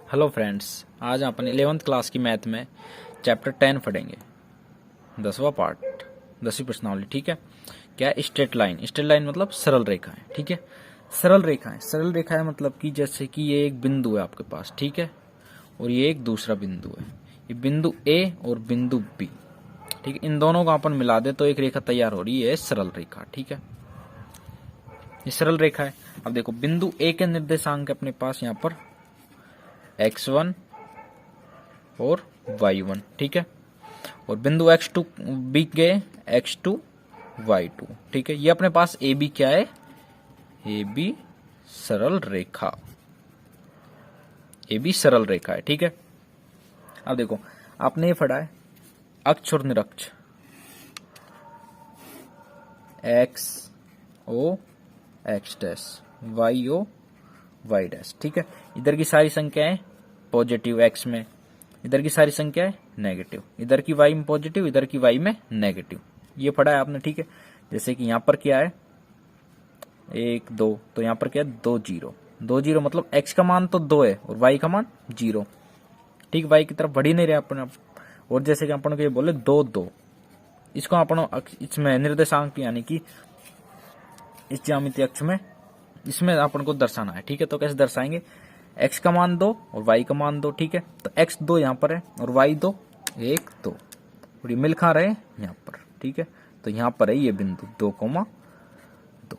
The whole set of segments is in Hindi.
हेलो फ्रेंड्स, आज अपन 11th क्लास की मैथ में चैप्टर 10 पढ़ेंगे। 10वां पार्ट, 10वीं प्रश्नावली। ठीक है, क्या है? Straight line. स्ट्रेट लाइन मतलब सरल रेखाएं। ठीक है, सरल रेखाएं मतलब कि जैसे कि ये एक बिंदु है आपके पास, ठीक है, और ये एक दूसरा बिंदु है। ये बिंदु ए और बिंदु बी, ठीक है, इन दोनों को अपन मिला दे तो एक रेखा तैयार हो रही है, सरल रेखा। ठीक है, ये सरल रेखा है। अब देखो, बिंदु ए के निर्देशांक अपने पास यहाँ पर x1 और y1, ठीक है, और बिंदु x2 बी के x2 y2, ठीक है। ये अपने पास ए बी क्या है? ए बी सरल रेखा, ए बी सरल रेखा है। ठीक है, अब देखो, आपने ये पढ़ा है अक्ष और निरक्ष, X O X dash, Y O Y dash. ठीक है, इधर की सारी संख्याएं पॉजिटिव एक्स में, इधर की सारी संख्याएं नेगेटिव, इधर की वाई में पॉजिटिव, इधर की वाई में नेगेटिव। ये पढ़ा है आपने। ठीक है, जैसे कि यहां पर क्या है 1 2, तो यहां पर क्या है 2 0, 2 0 मतलब एक्स का मान तो 2 है और वाई का मान 0। ठीक, वाई की तरफ बढ़ ही नहीं रहे अपन। और जैसे कि अपन को ये बोले 2 2, इसको अपन इसमें निर्देशांक यानी कि इस ज्यामितीय अक्ष में इसमें अपन को दर्शाना है। ठीक है, तो कैसे दर्शाएंगे? x का मान 2 और y का मान 2। ठीक है, तो x 2 यहाँ पर है और y 2, 1 2, और ये मिल खा रहे हैं यहाँ पर। ठीक है, तो यहाँ पर है ये बिंदु 2 2।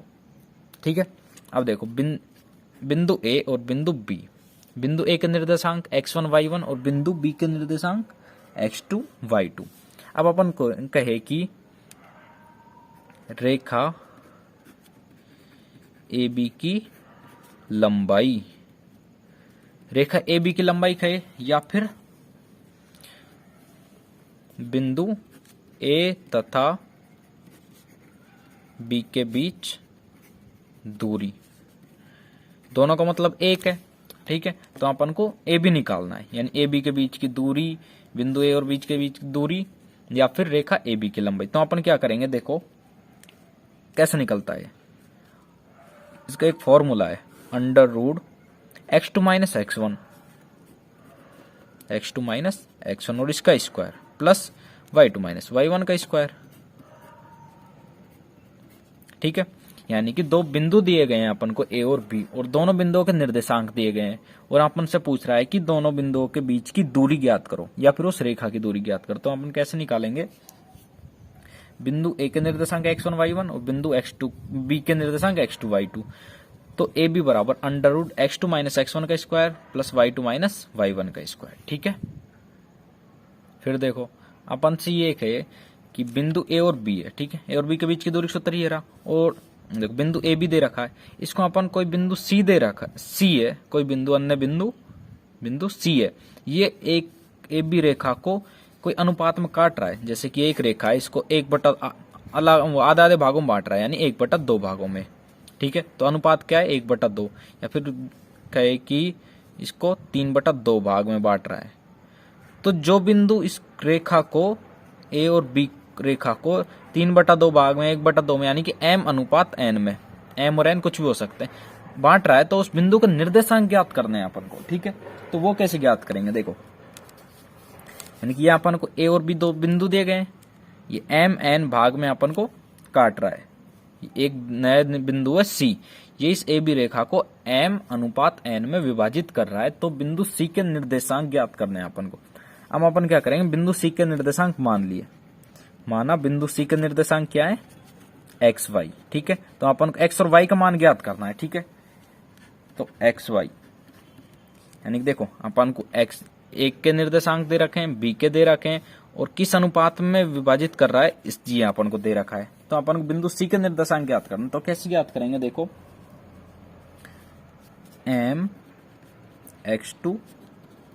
ठीक है, अब देखो बिंदु a और बिंदु b, बिंदु a के निर्देशांक x1 y1 और बिंदु b के निर्देशांक x2 y2। अब अपन को कहे कि रेखा ए बी की लंबाई, रेखा ए बी की लंबाई कहे या फिर बिंदु ए तथा बी के बीच दूरी, दोनों का मतलब एक है। ठीक है, तो अपन को ए बी निकालना है, यानी ए बी के बीच की दूरी, बिंदु ए और बीच के बीच की दूरी, या फिर रेखा ए बी की लंबाई। तो अपन क्या करेंगे, देखो कैसे निकलता है। इसका एक फॉर्मूला है, under root x2 minus x1, x2 minus x1 और इसका square plus y2 minus y1 का स्क्वायर। ठीक है, यानी कि दो बिंदु दिए गए हैं अपन को a और b, और दोनों बिंदुओं के निर्देशांक दिए गए हैं, और अपन से पूछ रहा है कि दोनों बिंदुओं के बीच की दूरी ज्ञात करो या फिर उस रेखा की दूरी ज्ञात करो। तो अपन कैसे निकालेंगे? बिंदु ए के निर्देशांक x1 y1 और बिंदु x2 b के निर्देशांक x2 y2। तो ए बी बराबर under root x2 minus x1 का square plus y2 minus y1 का स्क्वायर। ठीक है, फिर देखो अपन से ये है कि बिंदु ए और बी है। ठीक है, ए और बी के बीच की दूरी सूत्र ये रहा, और देखो बिंदु ए बी दे रखा है, इसको अपन कोई बिंदु सी दे रखा है, सी है कोई बिंदु, अन्य बिंदु सी है। ये एक ए बी रेखा को कोई अनुपात में काट रहा है, जैसे कि एक रेखा है, इसको 1/, आधे आधे भागों में बांट रहा है, यानी 1/2 भागों में। ठीक है, तो अनुपात क्या है? 1/2, या फिर कहे कि इसको 3/2 भाग में बांट रहा है। तो जो बिंदु इस रेखा को ए और बी रेखा को 3/2 भाग में 1/2 में, यानी कि m अनुपात n में, m और n कुछ भी हो सकते हैं, बांट रहा है, तो उस बिंदु का निर्देशांक ज्ञात करना है अपन को। ठीक है, तो वो कैसे ज्ञात करेंगे? देखो, यानी कि ये अपन को ए और बी दो बिंदु दिए गए हैं, ये m n भाग में अपन को काट रहा है, एक नया बिंदु है सी, ये इस ए बी रेखा को m अनुपात n में विभाजित कर रहा है, तो बिंदु सी के निर्देशांक ज्ञात करने हैं अपन को। अब अपन क्या करेंगे? बिंदु सी के निर्देशांक मान लिए, माना बिंदु सी के निर्देशांक क्या है? X Y. ठीक है, तो अपन को एक्स और वाई का मान ज्ञात करना है। ठीक है, तो एक्स वाई, यानी कि देखो अपन को एक्स एक के निर्देशांक दे रखे हैं, बी के दे रखे हैं, और किस अनुपात में विभाजित कर रहा है इस जी अपन को दे रखा है। तो अपन को बिंदु सी के निर्देशांक ज्ञात करना, तो कैसे ज्ञात करेंगे? देखो m x2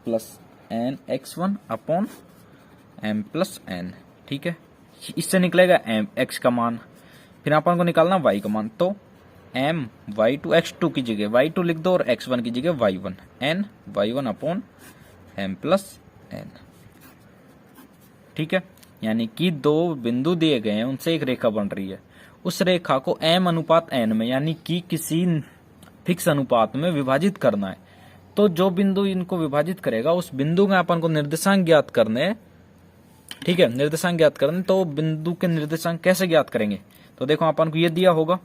plus n x1 upon m plus n। ठीक है, इससे निकलेगा m x का मान, फिर अपन को निकालना y का मान, तो m y2 x2 की जगह y2 लिख दो और x1 की जगह y1, n y1 upon m plus n। ठीक है, यानी कि दो बिंदु दिए गए हैं, उनसे एक रेखा बन रही है, उस रेखा को m अनुपात n में, यानी कि किसी फिक्स अनुपात में विभाजित करना है। तो जो बिंदु इनको विभाजित करेगा उस बिंदु में अपन को निर्देशांक ज्ञात करने, ठीक है, निर्देशांक ज्ञात करने। तो बिंदु के निर्देशांक कैसे ज्ञात करेंगे? तो देखो अपन को ये दिया होगा,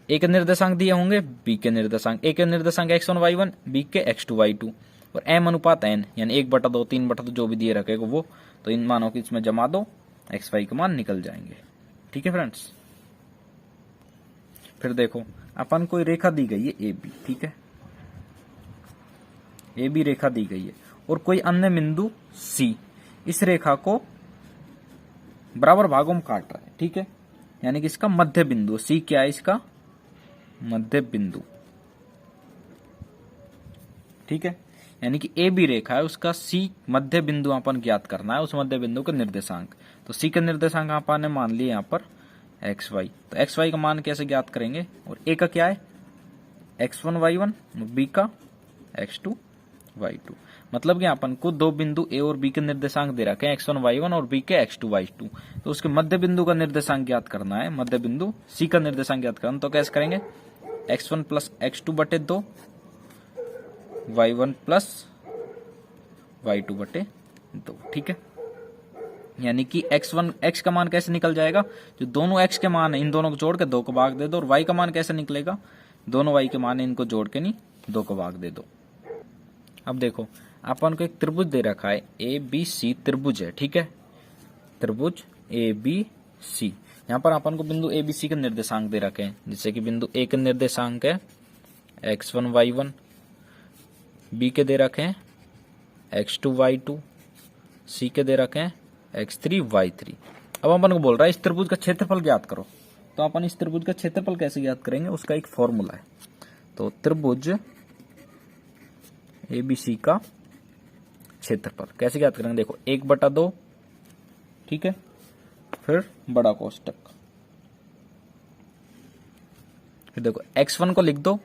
ए के निर्देशांक दिए होंगे, बी के निर्देशांक, ए के निर्देशांक x1 y1, बी के x2 y2, और m अनुपात n यानी 1/2 3/2 जो भी दिए रखेगा वो, तो इन मानों की इसमें जमा दो, x y के मान निकल जाएंगे। ठीक है फ्रेंड्स। फिर देखो अपन कोई रेखा दी गई है ए बी, ठीक है, ए बी रेखा दी गई है और कोई अन्य बिंदु सी इस रेखा को बराबर भागों में काट रहा है, ठीक है, यानी कि इसका मध्य बिंदु, सी क्या है, इसका मध्य बिंदु, ठीक है, यानी कि ए बी रेखा है, उसका सी मध्य बिंदु अपन ज्ञात करना है, उस मध्य बिंदु का निर्देशांक। तो सी का निर्देशांक अपन ने मान लिया यहाँ पर एक्स वाई, तो एक्स वाई का मान कैसे ज्ञात करेंगे, और ए का क्या है x1 y1, बी का x2 y2। मतलब कि अपन को दो बिंदु ए और बी के निर्देशांक दे रखे हैं, x1 y1 और बी के x2 y2, तो उसके मध्य बिंदु का निर्देशांक ज्ञात करना है, मध्य बिंदु सी का निर्देशांक ज्ञात करना। तो कैसे करेंगे, x1 प्लस x2 बटे 2, y1 प्लस y2 बटे 2, ठीक है, यानी कि x1 x का मान कैसे निकल जाएगा, जो दोनों x के मान है इन दोनों को जोड़ के 2 को भाग दे दो, और y का मान कैसे निकलेगा, दोनों y के मान है इनको जोड़ के नहीं 2 को भाग दे दो। अब देखो अपन को एक त्रिभुज दे रखा है, ए बी सी त्रिभुज है, ठीक है, त्रिभुज ए बी सी। यहाँ पर अपन को बिंदु ए बी सी के निर्देशांक दे रखे हैं, जिससे कि बिंदु ए के निर्देशांक है x1 y1, बी के दे रखे हैं x2 y2, सी के दे रखे हैं x3 y3। अब अपन को बोल रहा है इस त्रिभुज का क्षेत्रफल ज्ञात करो। तो अपन इस त्रिभुज का क्षेत्रफल कैसे ज्ञात करेंगे, उसका एक फॉर्मूला है। तो त्रिभुज एबीसी का क्षेत्रफल कैसे ज्ञात करेंगे, देखो 1/2, ठीक है, फिर बड़ा कोष्टक, फिर देखो x1 को लिख दो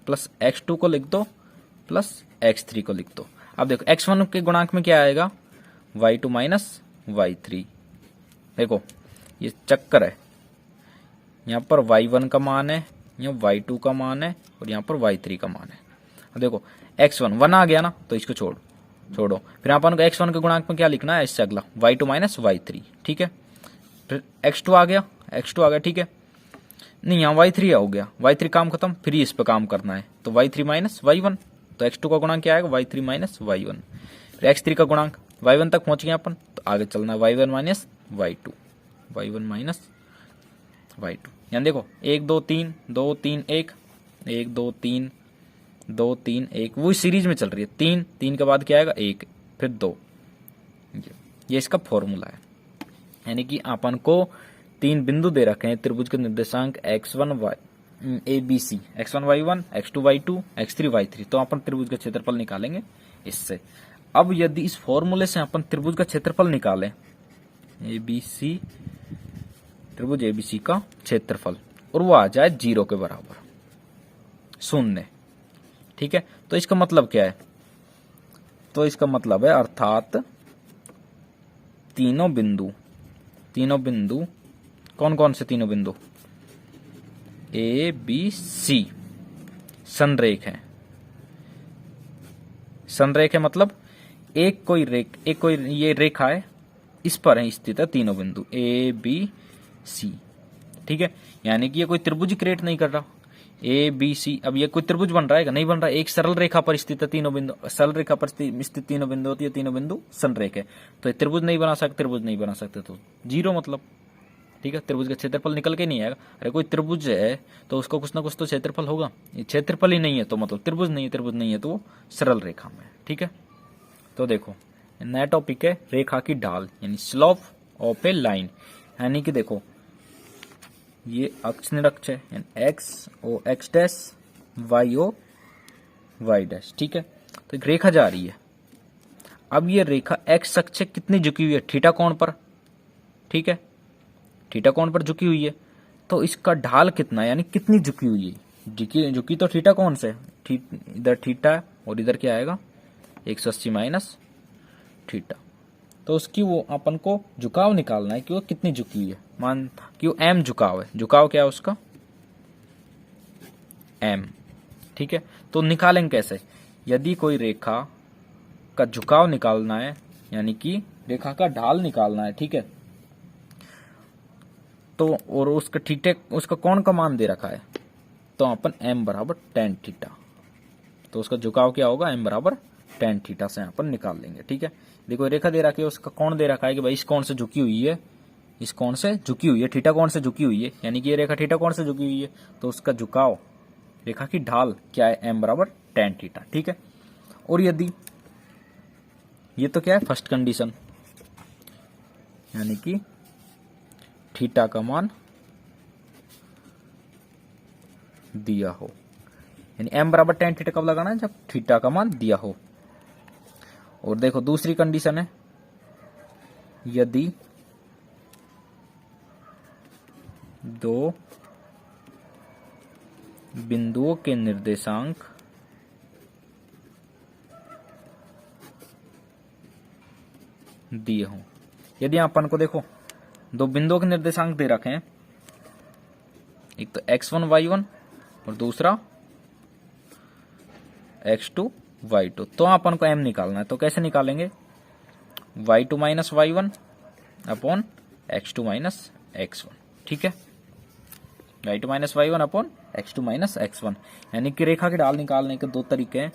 प्लस x2 को लिख दो प्लस x3 को लिख दो। अब देखो x1 के गुणांक में क्या आएगा, y2 माइनस y3। देखो ये चक्कर है, यहाँ पर y1 का मान है, यहाँ y2 का मान है, और यहाँ पर y3 का मान है। अब देखो x1 1 आ गया ना, तो इसको छोड़ो, फिर अपन को x1 के गुणांक में क्या लिखना है, इससे अगला y2 माइनस y3, ठीक है, फिर x2 आ गया, ठीक है, नहीं यहाँ y3 हो गया, y3 काम खत्म, फिर इस पे काम करना है, तो y3 माइनस y1, तो x2 का गुणांक क्या आएगा, y3 माइनस y1, फिर x3 का गुणांक y1 तक पहुंच गए अपन, तो आगे चलना है y1 minus y2, y1 minus y2। यहाँ देखो 1 2 3 2 3 1 1 2 3 2 3 1, वो सीरीज में चल रही है, 3 3 के बाद क्या आएगा 1, फिर 2, ये इसका फॉर्मूला है। यानी कि अपन को 3 बिंदु दे रखे हैं त्रिभुज के निर्देशांक x1 y ABC, x1 y1, x2 y2, x3 y3, तो अपन त्रिभुज का क्षेत्रफल निकालेंगे इससे। अब यदि इस फॉर्मूले से अपन त्रिभुज का क्षेत्रफल निकालें, ABC त्रिभुज ABC का क्षेत्रफल, और वो आ जाए 0 के बराबर, 0, ठीक है, तो इसका मतलब क्या है, तो इसका मतलब है अर्थात तीनों बिंदु कौन कौन से तीनों बिंदु, ए बी सी संरेख है। संरेख है मतलब एक कोई ये रेखा है, इस पर है स्थित है तीनों बिंदु ए बी सी, ठीक है, यानी कि ये कोई त्रिभुज क्रिएट नहीं कर रहा, ए बी सी। अब ये कोई त्रिभुज बन रहा है, नहीं बन रहा, एक सरल रेखा पर स्थित है तीनों बिंदु, सरल रेखा पर स्थित तीनों बिंदु होती है, तीनों बिंदु संरेख है, तो त्रिभुज नहीं बना सकते, तो 0 मतलब, ठीक है, त्रिभुज का क्षेत्रफल निकल के नहीं आएगा। अरे कोई त्रिभुज है तो उसको कुछ ना कुछ तो क्षेत्रफल होगा, ये क्षेत्रफल ही नहीं है तो मतलब त्रिभुज नहीं है तो वो सरल रेखा में, ठीक है। तो देखो नया टॉपिक है रेखा की ढाल, यानी स्लोप ऑफ ए लाइन, यानी कि देखो ये अक्ष निरक्ष है, यानी X O X dash, Y O Y dash, ठीक है, तो एक रेखा जा रही है। अब ये रेखा एक्स अक्ष कितनी झुकी हुई है, थीटा कोण पर, ठीक है, थीटा कोण पर झुकी हुई है, तो इसका ढाल कितना है, यानी कितनी झुकी हुई है, झुकी तो थीटा कोण से, इधर थीटा और इधर क्या आएगा 180 माइनस थीटा, तो उसकी वो अपन को झुकाव निकालना है कि वो कितनी झुकी हुई है। मान कि वो एम झुकाव है, झुकाव क्या है उसका एम, ठीक है। तो निकालेंगे कैसे, यदि कोई रेखा का झुकाव निकालना है, यानी कि रेखा का ढाल निकालना है, ठीक है, तो और उसका थीटा, उसका कोण का मान दे रखा है, तो अपन m बराबर tan थीटा, तो उसका झुकाव क्या होगा, m बराबर tan थीटा से अपन निकाल लेंगे, ठीक है। देखो रेखा दे रखी है, उसका कोण दे रखा है कि भाई इस कोण से झुकी हुई है, इस कोण से झुकी हुई है, थीटा कोण से झुकी हुई है, यानी कि ये रेखा थीटा कोण से झुकी हुई है, तो उसका झुकाव, रेखा की ढाल क्या है, m बराबर tan थीटा, ठीक है। और यदि ये तो क्या है, फर्स्ट कंडीशन, यानी कि थीटा का मान दिया हो, यानी m बराबर tan थीटा कब लगाना है, जब थीटा का मान दिया हो। और देखो दूसरी कंडीशन है, यदि दो बिंदुओं के निर्देशांक दिए हों, यदि अपन को देखो दो बिंदुओं के निर्देशांक दे रखे हैं, एक तो x1 y1 और दूसरा x2 y2, तो अपन को m निकालना है, तो कैसे निकालेंगे, y2 minus y1 upon x2 minus x1, ठीक है, y2 minus y1 upon x2 minus x1, यानी कि रेखा की ढाल निकालने के दो तरीके हैं,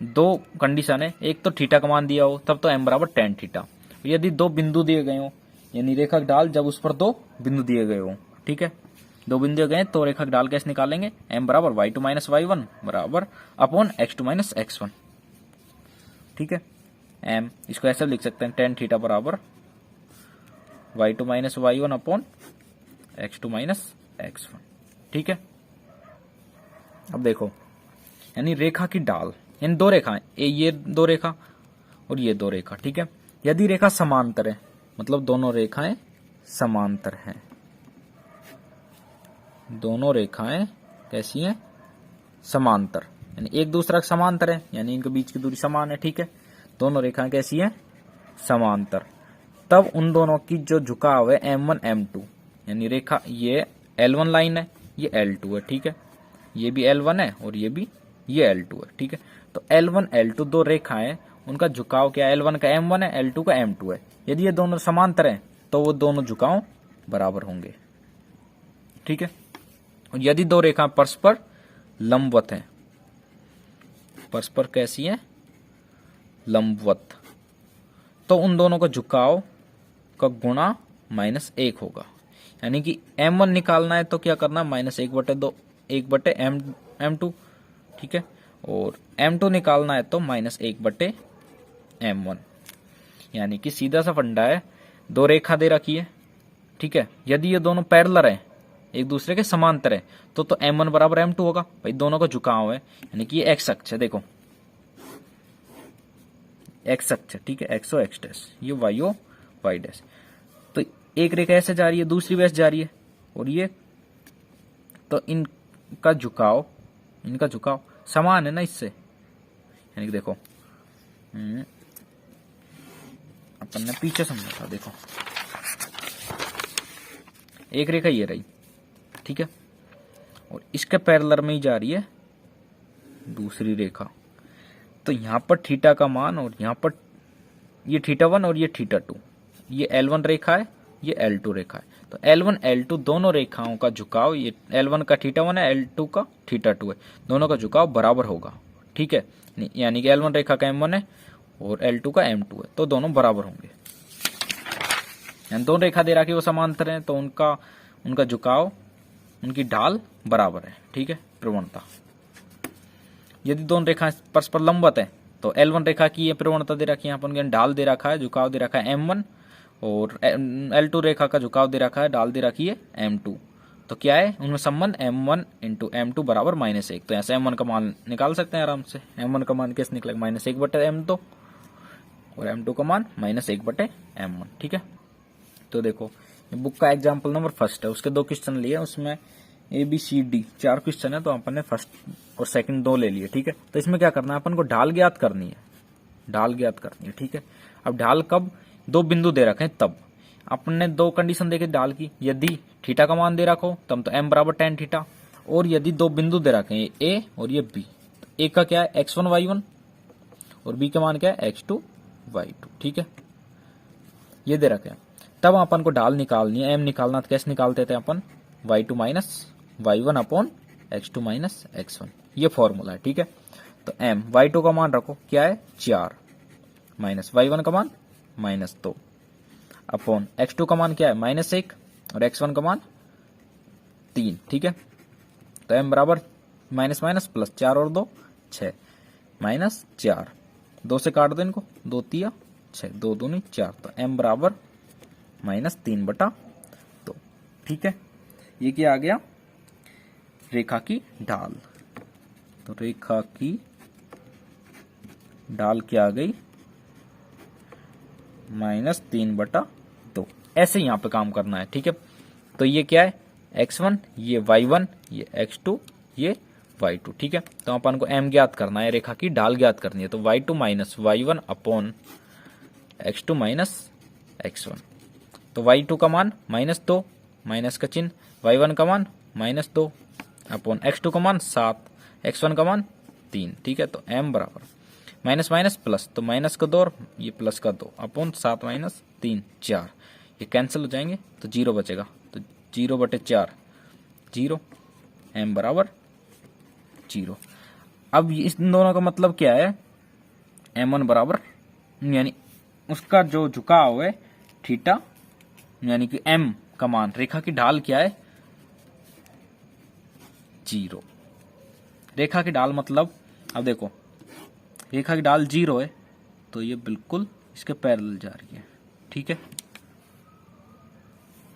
दो कंडीशन है, एक तो थीटा का मान दिया हो तब तो m बराबर tan थीटा, यदि दो बिंदु दिए गए हो, यानी रेखा की ढाल जब उस पर दो बिंदु दिए गए हो, ठीक है, दो बिंदु दिए गए तो रेखा की ढाल कैसे निकालेंगे, m बराबर y2 माइनस y1 बराबर अपॉन x2 माइनस x1, ठीक है। m इसको ऐसे लिख सकते हैं, tan थीटा बराबर y2 minus y1 upon x2 minus x1, ठीक है। अब देखो, यानी रेखा की ढाल, यानी दो रेखाएं, ये दो रेखा और ये दो रेखा, ठीक है। यदि रेखा समांतर है, मतलब दोनों रेखाएं समांतर हैं, दोनों रेखाएं कैसी हैं, समांतर, यानी एक दूसरा समांतर है, यानी इनके बीच की दूरी समान है, ठीक है। दोनों रेखाएं कैसी हैं, समांतर, तब उन दोनों की जो झुकाव है m1 m2, यानी रेखा ये L1 लाइन है, ये L2 है, ठीक है, ये भी L1 है और ये भी ये L2 है, ठीक है। तो L1 L2 दो रेखाएं, उनका झुकाव क्या है, L1 का m1 है, L2 का m2 है, यदि ये दोनों समांतर हैं तो वो दोनों झुकाव बराबर होंगे, ठीक है। और यदि दो रेखा परस्पर लंबवत हैं, परस्पर कैसी है, लंबवत, तो उन दोनों का झुकाव का गुणा -1 होगा, यानी कि m1 निकालना है तो क्या करना, -1/2, 1/m2, ठीक है, और m2 निकालना है तो -1/m1, यानी कि सीधा सा फंडा है, दो रेखा दे रखी है, ठीक है, यदि ये दोनों पैरेलल हैं, एक दूसरे के समांतर है, तो m1 बराबर m2 होगा, भाई दोनों का झुकाव है, यानी कि ये x अक्ष है, देखो x अक्ष, ठीक है, x o x डैश, ये y o y डैश, तो एक रेखा ऐसे जा रही है, दूसरी वैसे जा रही है, और ये तो इनका झुकाव समान है ना इससे, यानी कि देखो अपन ने पीछे समझा था, देखो एक रेखा ये रही, ठीक है, और इसके पैरेलल में ही जा रही है दूसरी रेखा, तो यहां पर थीटा का मान, और यहां पर ये θ1 और ये θ2, ये L1 रेखा है, ये L2 रेखा है, तो L1 L2 दोनों रेखाओं का झुकाव, ये L1 का θ1 है, L2 का θ2 है, दोनों का झुकाव बराबर होगा, ठीक है, यानी कि L1 रेखा का m1 है और L2 का m2 है, तो दोनों बराबर होंगे, यानी दोनों रेखा दे रखी वो समांतर है, तो उनका झुकाव, उनकी ढाल बराबर है, ठीक है, प्रवणता। यदि दोनों रेखा परस्पर लंबवत है, तो L1 रेखा की ये प्रवणता दे रखी है, अपन के ढाल दे रखा है, झुकाव दे रखा है m1, और L2 रेखा का झुकाव दे रखा है, ढाल दे रखी है m2, तो क्या है उनमें संबंध m1 इंटू m2 बराबर -1, तो ऐसे m1 का मान निकाल सकते हैं आराम से, m1 का मान कैसे निकलेगा, -1/m2 और m2 का मान -1/m1, ठीक है। तो देखो बुक का एग्जाम्पल नंबर 1 है, उसके 2 क्वेश्चन लिए, उसमें ABCD 4 क्वेश्चन है, तो अपन ने फर्स्ट और सेकंड 2 ले लिए, ठीक है। तो इसमें क्या करना है, अपन को ढाल ज्ञात करनी है, ठीक है। अब ढाल कब, दो बिंदु दे रखे हैं तब, अपन ने 2 कंडीशन देखी ढाल की, यदि थीटा का मान दे रखो तब तो m बराबर tan थीटा, और यदि दो बिंदु दे रखे हैं ए और ये बी, तो ए का क्या है x1 y1 और बी का मान क्या है x2 y2, ठीक है, ये दे रखे हैं। तब अपन को ढाल निकालनी है, एम निकालना, तो कैसे निकालते थे अपन, y2 minus y1 upon x2 minus x1, ये फॉर्मूला है, ठीक है। तो m y2 का मान रखो क्या है 4 माइनस y1 का मान -2 अपॉन x2 का मान क्या है -1 और x1 का मान 3, ठीक है। तो m बराबर माइनस माइनस प्लस 4 और 2 6 माइनस 4, 2 से काट दो इनको, 2 तिया 6, 2 दूनी 4, तो m बराबर -3/2, ठीक है। ये क्या आ गया, रेखा की ढाल। तो रेखा की ढाल क्या आ गई, -3/2। ऐसे यहां पे काम करना है, ठीक है। तो ये क्या है x1, ये y1, ये x2, ये y2, ठीक है। तो अपन को m ज्ञात करना है, रेखा की ढाल ज्ञात करनी है। तो y2 minus y1 upon x2 minus x1, तो y2 का मान -2, माइनस का चिन्ह, y1 का मान -2 अपॉन x2 का मान 7, x1 का मान 3, ठीक है। तो m बराबर माइनस माइनस प्लस, तो माइनस का 2 और ये प्लस का 2 अपॉन 7 माइनस 3 4, ये कैंसिल हो जाएंगे तो 0 बचेगा, तो 0/4 0, m बराबर 0। अब इस दोनों का मतलब क्या है, m1 बराबर यानी उसका जो झुकाव है थीटा, यानी कि m का मान, रेखा की ढाल क्या है 0। रेखा की ढाल मतलब, अब देखो रेखा की ढाल 0 है तो ये बिल्कुल इसके पैरेलल जा रही है, ठीक है,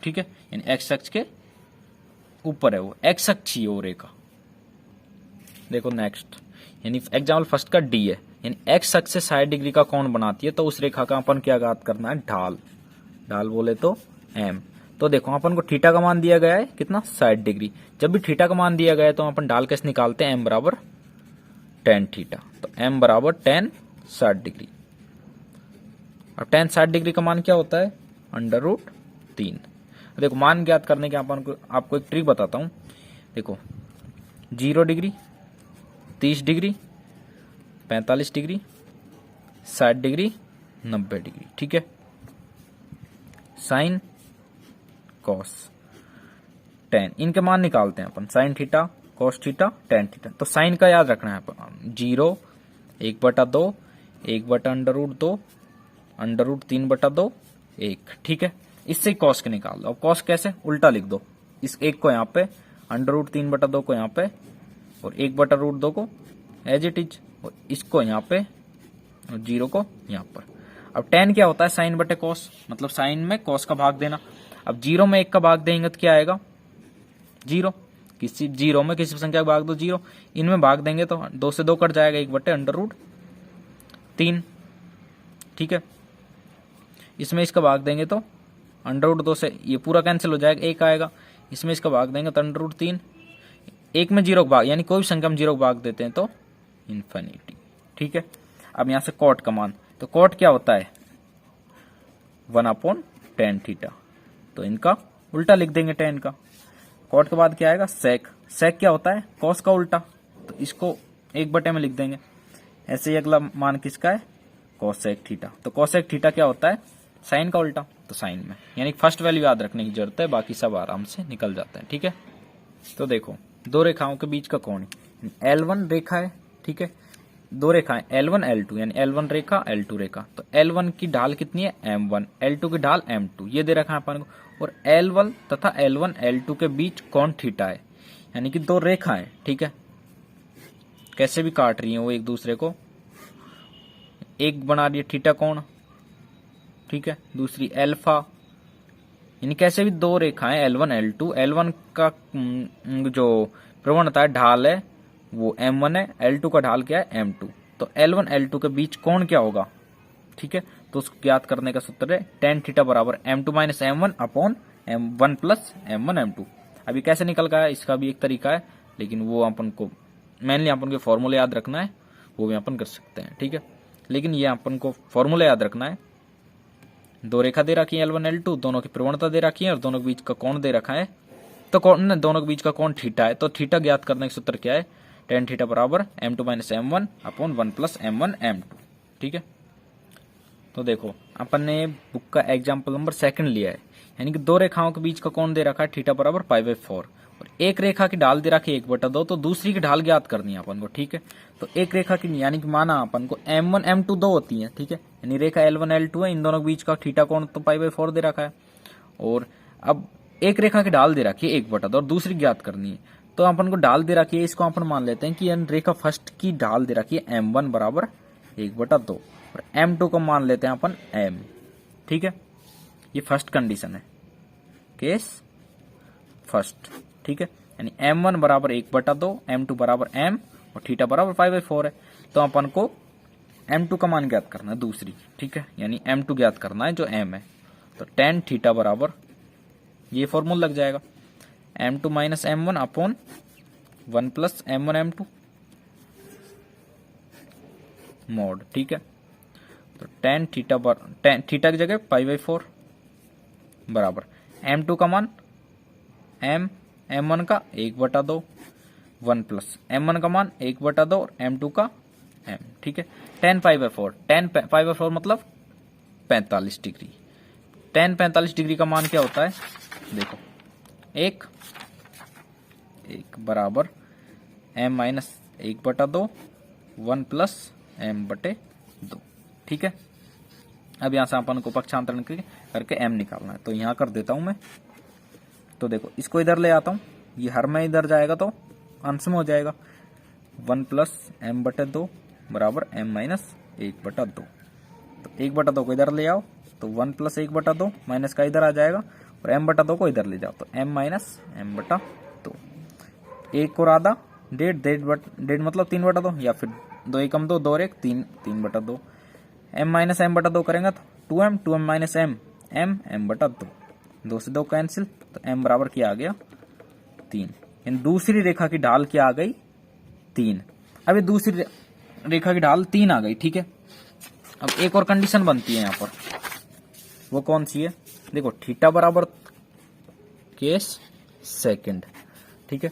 ठीक है, यानी एक्स अक्ष के ऊपर है वो, एक्स अक्ष ही है वो रेखा। देखो नेक्स्ट, यानी एग्जाम्पल फर्स्ट का डी है, यानी एक्स अक्ष से 60 डिग्री का कोण बनाती है, तो उस रेखा का अपन क्या ज्ञात करना है, ढाल। ढाल बोले तो m। तो देखो अपन को थीटा का मान दिया गया है कितना 60 डिग्री, जब भी थीटा का मान दिया गया है तो अपन ढाल कैसे निकालते हैं, m बराबर tan थीटा, तो m बराबर tan 60 डिग्री। अब tan 60 डिग्री का मान क्या होता है, √3। देखो मान ज्ञात करने के अपन को आपको एक ट्रिक बताता हूं। देखो 0 degree, 30 degree, 45 degree, 60 degree, 90 degree, ठीक है। साइन कॉस टेन, इनके मान निकालते हैं अपन, sine theta cos theta tan theta. तो साइन का याद रखना है अपन, 0 1/2 1/√2 √3/2 1, ठीक है। इससे कॉस के निकाल दो। अब कॉस कैसे, उल्टा लिख दो, इस एक को यहाँ पे, √3/2 को यहाँ पे, और 1/√2 को एज इट इज, और इसको यहाँ पे, और 0 को यहाँ पर। अब tan क्या होता है, साइन बटे कॉस, मतलब साइन में कॉस का भाग देना। अब 0 में 1 का भाग देंगे तो क्या आएगा 0, किसी 0 में किसी संख्या का भाग दो 0, इनमें भाग देंगे तो 2 से 2 कट जाएगा, 1/√3, ठीक है। इसमें इसका भाग देंगे तो √2 से ये पूरा कैंसिल हो जाएगा, 1 आएगा। इसमें इसका भाग देंगे तो √3, 1 में 0 का भाग, यानी कोई भी संख्या में 0 का भाग देते हैं तो इन्फिनिटी, ठीक है। अब यहां से कॉट का मान, तो कॉट क्या होता है 1/tan थीटा, तो इनका उल्टा लिख देंगे tan का। कॉट के बाद क्या आएगा सेक, सेक क्या होता है कॉस का उल्टा, तो इसको 1/, में लिख देंगे। ऐसे ही अगला मान किसका है कोसेक थीटा, तो कोसेक थीटा क्या होता है साइन का उल्टा, तो साइन में, यानी फर्स्ट वैल्यू याद रखने की जरूरत है, बाकी सब आराम से निकल जाता है, ठीक है। तो देखो दो रेखाओं के बीच का कोण L1 रेखा है, ठीक है, दो रेखाएं L1 L2, यानी L1 रेखा L2 रेखा। तो L1 की ढाल कितनी है m1, L2 की ढाल m2, ये दे रखा है अपन को। और L1 तथा L1 L2 के बीच कोण थीटा है, यानी कि दो रेखाएं, ठीक है, कैसे भी काट रही हैं वो एक दूसरे को, एक बना रही है थीटा कोण, ठीक है, दूसरी अल्फा, यानी कैसे भी दो रेखाएं L1 L2, L1 का जो प्रवणता है ढाल है वो m1 है, L2 का ढाल क्या है m2, तो L1 L2 के बीच कोण क्या होगा, ठीक है। तो उसको ज्ञात करने का सूत्र है tan थीटा बराबर m2 minus m1 upon m1 plus m1 m2। अभी कैसे निकल गया है इसका भी एक तरीका है, लेकिन वो अपन को मेनली अपन के फॉर्मूले याद रखना है, वो भी अपन कर सकते हैं, ठीक है। लेकिन ये अपन को फॉर्मूला याद रखना है, दो रेखा दे रखी है L1 L2, दोनों की प्रवणता दे रखी है और दोनों के बीच का कोण दे रखा है तो कौन दोनों के बीच का कौन थीटा है, तो थीटा ज्ञात करने का सूत्र क्या है, टेन थीटा बराबर m2 minus m1 upon 1 plus m1 m2। ठीक है, तो देखो अपन ने बुक का एग्जाम्पल नंबर 2 लिया है, यानी कि दो रेखाओं के बीच का कोण दे रखा है थीटा बराबर π/4 और एक रेखा की ढाल दे रखी है 1/2, तो दूसरी की ढाल ज्ञात करनी है अपन को। ठीक है, तो एक रेखा की यानी कि माना अपन को m1 m2 दो होती है। ठीक है, यानी रेखा L1 L2 है, इन दोनों के बीच का थीटा कोण तो π/4 दे रखा है, और अब एक रेखा की ढाल दे रखी है 1/2 और दूसरी ज्ञात करनी है। तो अपन को ढाल दे रखी है, इसको अपन मान लेते हैं कि रेखा फर्स्ट की ढाल दे रखी है m1 बराबर 1/2 और m2 को मान लेते हैं अपन m। ठीक है, ये फर्स्ट कंडीशन है, केस फर्स्ट। ठीक है, यानी m1 बराबर 1/2, m2 बराबर m और थीटा बराबर π/4 है। तो अपन को m2 का मान ज्ञात करना है दूसरी। ठीक है, यानी m2 ज्ञात करना है जो m है, तो tan थीटा बराबर ये फॉर्मूला लग जाएगा m2 minus m1 upon 1 plus m1 m2 mode. ठीक है, तो tan थीटा की जगह π/4 बराबर m2 का मान m1 का 1/2 1 प्लस m1 का मान 1/2 और m2 का m। ठीक है, tan π/4 मतलब 45 डिग्री। tan 45 डिग्री का मान क्या होता है, देखो एक बराबर m माइनस 1/2 1 प्लस m/2। ठीक है, अब यहां से अपन को पक्षांतरण करके m निकालना है, तो यहां कर देता हूं मैं। तो देखो इसको इधर ले आता हूं, ये हर में इधर जाएगा तो अंश में हो जाएगा 1 प्लस m/2 बराबर m माइनस 1/2। तो 1/2 को इधर ले आओ तो 1 प्लस 1/2 माइनस का इधर आ जाएगा और m/2 को इधर ले जाओ तो m माइनस m/2। एक और आधा डेढ़ मतलब 3/2 या फिर 2 एकम 2 2 और 1 3/2। m माइनस m/2 करेंगे तो 2m माइनस m m/2, 2 से 2 कैंसिल, तो m बराबर क्या आ गया 3। इन दूसरी रेखा की ढाल क्या आ गई 3। अब ये दूसरी रेखा की ढाल 3 आ गई। ठीक है, अब एक और कंडीशन बनती है यहाँ पर, वो कौन सी है, देखो थीटा बराबर केस सेकंड। ठीक है,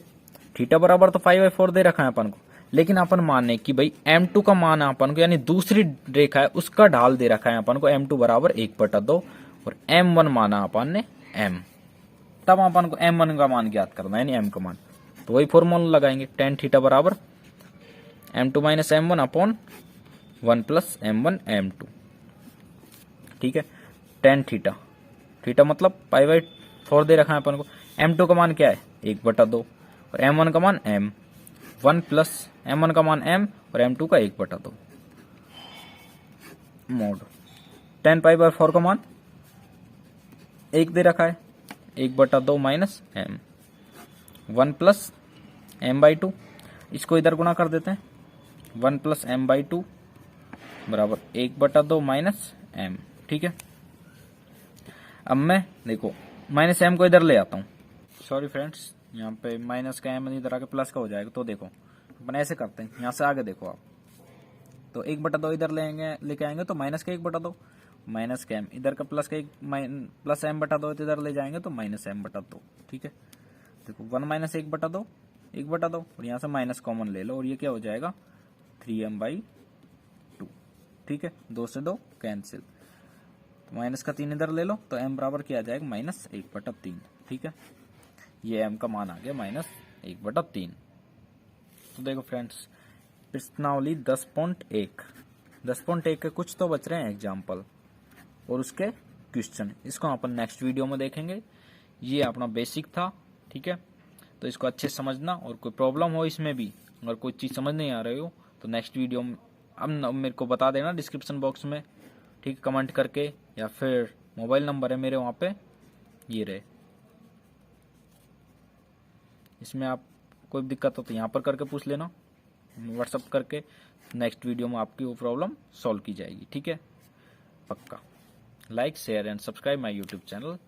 थीटा बराबर तो π/4 दे रखा है अपन को, लेकिन अपन माने कि भाई m2 का मान है अपन को, यानी दूसरी रेखा है उसका ढाल दे रखा है अपन को m2 बराबर 1/2 और m1 माना अपन ने m। तब अपन को m1 का मान ज्ञात करना है, यानी m का मान, तो वही फॉर्मूला लगाएंगे tan थीटा बराबर m2 minus m1 upon 1 plus m1 m2। ठीक है, tan थीटा मतलब π/4 दे रखा है अपन को, m2 का मान क्या है 1/2 और m1 का मान m, 1 प्लस m1 का मान m और m2 का 1/2 मोड। tan π/4 का मान 1 दे रखा है, 1/2 माइनस m 1 प्लस m/2, इसको इधर गुणा कर देते हैं, 1 प्लस m/2 बराबर 1/2 माइनस m। ठीक है, अब मैं देखो माइनस m को इधर ले आता हूँ, सॉरी फ्रेंड्स, यहाँ पे माइनस का m इधर आके प्लस का हो जाएगा। तो देखो अपन ऐसे करते हैं, यहाँ से आगे देखो आप, तो 1/2 इधर लेके आएंगे तो माइनस का 1/2 माइनस का m, इधर का प्लस का प्लस m/2 इधर ले जाएंगे तो माइनस m/2। ठीक है, देखो 1 माइनस 1/2 1/2 और यहाँ से माइनस कॉमन ले लो और ये क्या हो जाएगा 3m/2। ठीक है, 2 से 2 कैंसिल, तो माइनस का 3 इधर ले लो तो m बराबर क्या आ जाएगा माइनस 1/3। ठीक है, ये m का मान आ गया माइनस 1/3। तो देखो फ्रेंड्स, प्रश्नावली 10.1 के कुछ तो बच रहे हैं एग्जाम्पल और उसके क्वेश्चन, इसको अपन नेक्स्ट वीडियो में देखेंगे। ये अपना बेसिक था। ठीक है, तो इसको अच्छे समझना, और कोई प्रॉब्लम हो इसमें भी, अगर कोई चीज़ समझ नहीं आ रही हो तो नेक्स्ट वीडियो में अब मेरे को बता देना डिस्क्रिप्शन बॉक्स में। ठीक, कमेंट करके, या फिर मोबाइल नंबर है मेरे वहाँ पे, ये रहे, इसमें आप कोई दिक्कत हो तो यहाँ पर करके पूछ लेना, व्हाट्सअप करके। नेक्स्ट वीडियो में आपकी वो प्रॉब्लम सॉल्व की जाएगी। ठीक है, पक्का। Like share and subscribe my YouTube channel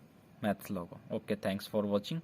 maths logo. Okay, thanks for watching.